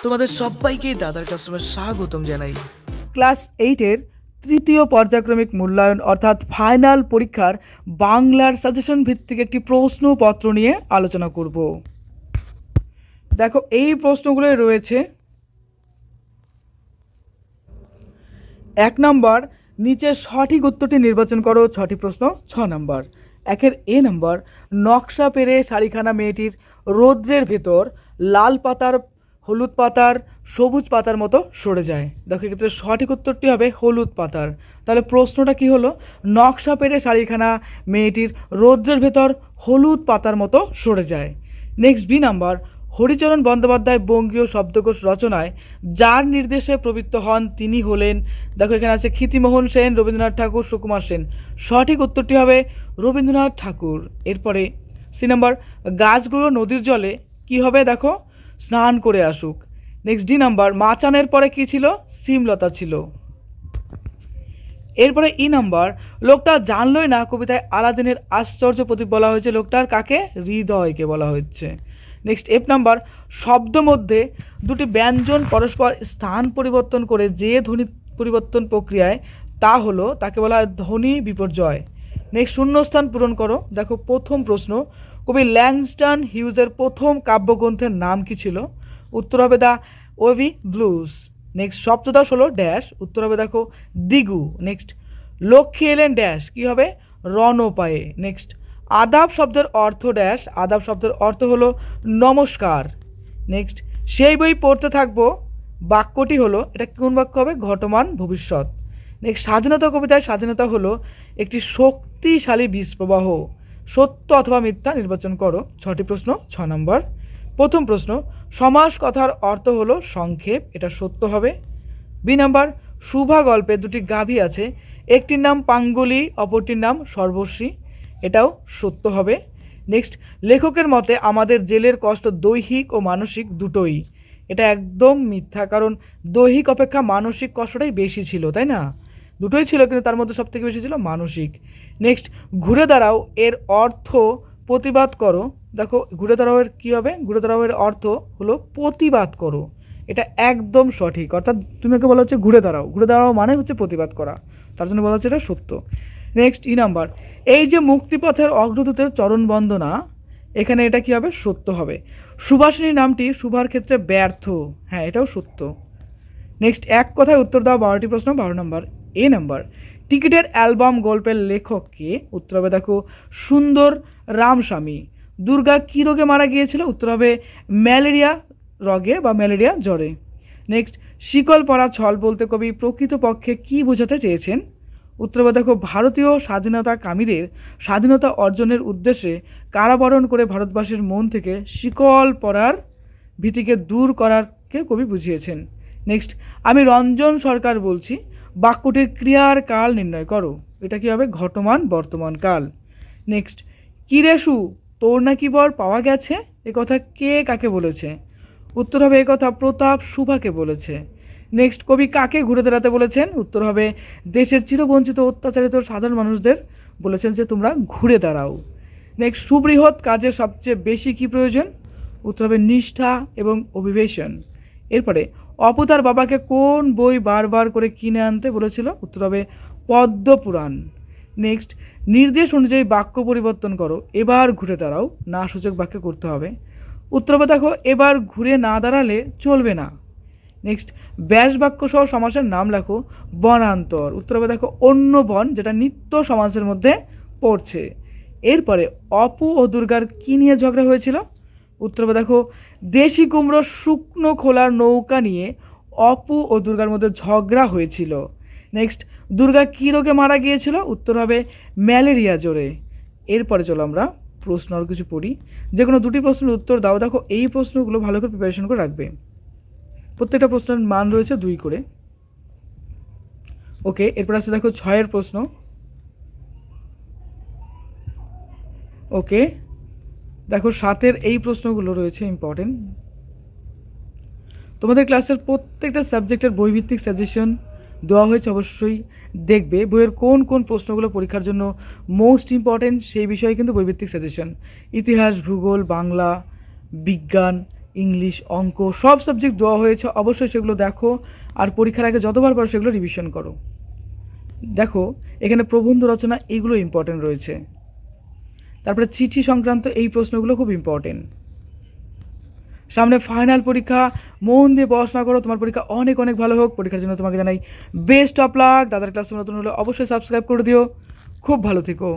তোমাদের সবাইকে দাদার ক্লাসরুমে স্বাগতম জানাই। ক্লাস 8-এর তৃতীয় পর্যায়ক্রমিক মূল্যায়ন অর্থাৎ ফাইনাল পরীক্ষার বাংলার সাজেশন ভিত্তিক একটি প্রশ্নপত্র নিয়ে আলোচনা করব। দেখো এই প্রশ্নগুলো রয়েছে। 1 নম্বর, নিচে সঠিক উত্তরটি নির্বাচন করো। 6টি প্রশ্ন। 6 নম্বর, 1-এর এ নম্বর, নকশা পেরে শাড়িখানা মেয়েটির রৌদ্রের ভেতর লাল পাতার হলুদ পাতার সবুজ পাতার মতো সরে যায়। দেখো এক্ষেত্রে সঠিক উত্তরটি হবে হলুদ পাতার। তাহলে প্রশ্নটা কি হলো? নকশা পেরে শাড়িখানা মেয়েটির রৌদ্রের ভেতর হলুদ পাতার মতো সরে যায়। Next B number, Haricharan Bandyopadhyay Bangiya Shabdakosh রচনায় যার নির্দেশে প্রবৃত্ত হন তিনি হলেন, দেখো এখানে আছে ক্ষিতিমোহন সেন, রবীন্দ্রনাথ ঠাকুর, সুকুমার সেন। সঠিক উত্তরটি হবে রবীন্দ্রনাথ ঠাকুর। এরপরে সি নাম্বার, গাছগুলো নদীর জলে কি হবে? দেখো স্নান করে আসুক। নেক্সট ডি নাম্বার, মাচানের পরে কি ছিল? সিমলতা ছিল। এরপরে ই নাম্বার, লোকটা জানলই না কবিতায় আলাদিনের আশ্চর্য প্রদীপ বলা হয়েছে, লোকটার কাকে? হৃদয়কে বলা হচ্ছে। নেক্সট এফ নাম্বার, শব্দ মধ্যে দুটি ব্যঞ্জন পরস্পর স্থান পরিবর্তন করে যে ধ্বনি পরিবর্তন প্রক্রিয়ায় তা হলো তাকে বলা হয় ধ্বনি বিপর্যয়। নেক্সট শূন্যস্থান পূরণ করো। দেখো প্রথম প্রশ্ন, কবি ল্যাংস্টন হিউজের প্রথম কাব্যগ্রন্থের নাম কি ছিল? উত্তর হবে দ্য ওয়েভি ব্লুজ। নেক্সট সপ্তদশ হলো ড্যাশ, উত্তর হবে দেখো দিগু। নেক্সট লক্ষ্মী এলেন ড্যাশ, কি হবে? রণপায়ে। নেক্সট আদাব শব্দের অর্থ ড্যাশ, আদাব শব্দের অর্থ হলো নমস্কার। নেক্সট সেই বই পড়তে থাকবো বাক্যটি হলো, এটা কোন বাক্য হবে? ঘটমান ভবিষ্যৎ। নেক্সট স্বাধীনতা কবিতায় স্বাধীনতা হলো একটি শক্তিশালী বীজ প্রবাহ। সত্য অথবা মিথ্যা নির্বাচন করো। 6টি প্রশ্ন। 6 নম্বর, প্রথম প্রশ্ন, সমাস কথার অর্থ হলো সংক্ষেপ, এটা সত্য হবে। বি নাম্বার, শুভা গল্পে দুটি গাভী আছে, একটির নাম পাঙ্গুলি, অপরটির নাম সর্বশ্রী, এটাও সত্য হবে। নেক্সট লেখকের মতে আমাদের জেলের কষ্ট দৈহিক ও মানসিক দুটোই, এটা একদম মিথ্যা, কারণ দৈহিক অপেক্ষা মানসিক কষ্টটাই বেশি ছিল, তাই না? দুটোই ছিল কিন্তু তার মধ্যে সবথেকে বেশি ছিল মানসিক। নেক্সট ঘুরে দাঁড়াও এর অর্থ প্রতিবাদ করো। দেখো ঘুরে দাঁড়াও এর কী হবে? ঘুরে দাঁড়াও এর অর্থ হলো প্রতিবাদ করো, এটা একদম সঠিক। অর্থাৎ তুমি ওকে বলা হচ্ছে ঘুরে দাঁড়াও, ঘুরে দাঁড়াও মানে হচ্ছে প্রতিবাদ করা, তার জন্য বলা হচ্ছে এটা সত্য। নেক্সট ই নাম্বার, এই যে মুক্তিপথের অগ্রদূতের চরণ বন্দনা, এখানে এটা কি হবে? সত্য হবে। সুভাষিনী নামটি শুভার ক্ষেত্রে ব্যর্থ, হ্যাঁ এটাও সত্য। নেক্সট এক কথায় উত্তর দাও 12টি প্রশ্ন। 12 নম্বর, এ নাম্বার, টিকিটের অ্যালবাম গল্পের লেখক কে? উত্তর হবে দেখো সুন্দর রামস্বামী। দুর্গা কী রোগে মারা গিয়েছিল? উত্তর হবে ম্যালেরিয়া রোগে বা ম্যালেরিয়া জ্বরে। নেক্সট শিকল পরা ছল বলতে কবি প্রকৃতপক্ষে কি বোঝাতে চেয়েছেন? উত্তর হবে দেখো ভারতীয় স্বাধীনতাকামীদের স্বাধীনতা অর্জনের উদ্দেশ্যে কারাবরণ করে ভারতবাসীর মন থেকে শিকল পরার ভীতিকে দূর করারকে কবি বুঝিয়েছেন। নেক্সট আমি রঞ্জন সরকার বলছি, বাক্যটির ক্রিয়ার কাল নির্ণয় করো, এটা কি হবে? ঘটমান বর্তমান কাল। নেক্সট কিরেশু তোর নাকি বর পাওয়া গেছে, এ কথা কে কাকে বলেছে? উত্তর হবে এ কথা প্রতাপ সুভাকে বলেছে। নেক্সট কবি কাকে ঘুরে দাঁড়াতে বলেছেন? উত্তর হবে দেশের চিরবঞ্চিত অত্যাচারিত সাধারণ মানুষদের বলেছেন যে তোমরা ঘুরে দাঁড়াও। নেক্সট সুবৃহৎ কাজের সবচেয়ে বেশি কি প্রয়োজন? উত্তর হবে নিষ্ঠা এবং অভিবেশন। এরপরে অপু তার বাবাকে কোন বই বারবার করে কিনে আনতে বলেছিল? উত্তর হবে পদ্মপুরাণ। নেক্সট নির্দেশ অনুযায়ী বাক্য পরিবর্তন করো, এবার ঘুরে দাঁড়াও না সূচক বাক্য করতে হবে। উত্তর হবে দেখো এবার ঘুরে না দাঁড়ালে চলবে না। নেক্সট ব্যাস বাক্য সহ সমাসের নাম লেখো। বনান্তর, উত্তর হবে দেখো অন্য বন, যেটা নিত্য সমাসের মধ্যে পড়ছে। এরপরে অপু ও দুর্গার কি নিয়ে ঝগড়া হয়েছিল? উত্তর হবে দেখো দেশি কুমড়ো শুকনো খোলার নৌকা নিয়ে অপু ও দুর্গার মধ্যে ঝগড়া হয়েছিল। নেক্সট দুর্গা কী রোগে মারা গিয়েছিল? উত্তর হবে ম্যালেরিয়া জ্বরে। এরপরে চলো আমরা প্রশ্ন আর কিছু পড়ি, যে কোনো 2টি প্রশ্নের উত্তর দাও। দেখো এই প্রশ্নগুলো ভালো করে প্রিপারেশন করে রাখবে, প্রত্যেকটা প্রশ্নের মান রয়েছে 2 করে। ওকে, এরপর আছে দেখো 6-এর প্রশ্ন। ওকে দেখো 7-এর এই প্রশ্নগুলো রয়েছে ইম্পর্টেন্ট। তোমাদের ক্লাসের প্রত্যেকটা সাবজেক্টের বইভিত্তিক সাজেশন দেওয়া হয়েছে, অবশ্যই দেখবে বইয়ের কোন কোন প্রশ্নগুলো পরীক্ষার জন্য মোস্ট ইম্পর্টেন্ট সেই বিষয়ে কিন্তু বইভিত্তিক সাজেশন। ইতিহাস, ভূগোল, বাংলা, বিজ্ঞান, ইংলিশ, অঙ্ক সব সাবজেক্ট দেওয়া হয়েছে, অবশ্যই সেগুলো দেখো আর পরীক্ষার আগে যতবার পারো সেগুলো রিভিশন করো। দেখো এখানে প্রবন্ধ রচনা এইগুলো ইম্পর্টেন্ট রয়েছে, তারপরে চিঠি সংক্রান্ত এই প্রশ্নগুলো খুব ইম্পর্টেন্ট। সামনে ফাইনাল পরীক্ষা, মন দিয়ে পড়াশোনা করো, তোমার পরীক্ষা অনেক অনেক ভালো হোক। পরীক্ষার জন্য তোমাকে জানাই বেস্ট অফ লাক। দাদার ক্লাস নতুন হলে অবশ্যই সাবস্ক্রাইব করে দিও। খুব ভালো থেকো।